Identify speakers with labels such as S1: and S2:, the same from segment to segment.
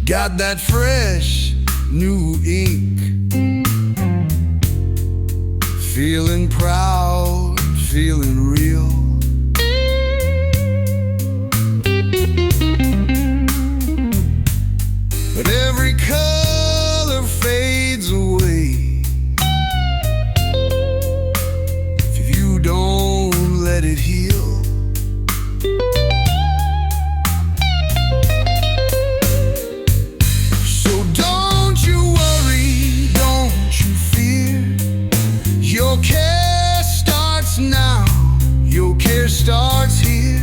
S1: Got that fresh new ink. Feeling proud, feeling real. But every color fades away if you don't let it heal. So don't you worry, don't you fear. Your care starts now, your care starts here.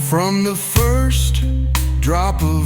S1: From the first drop of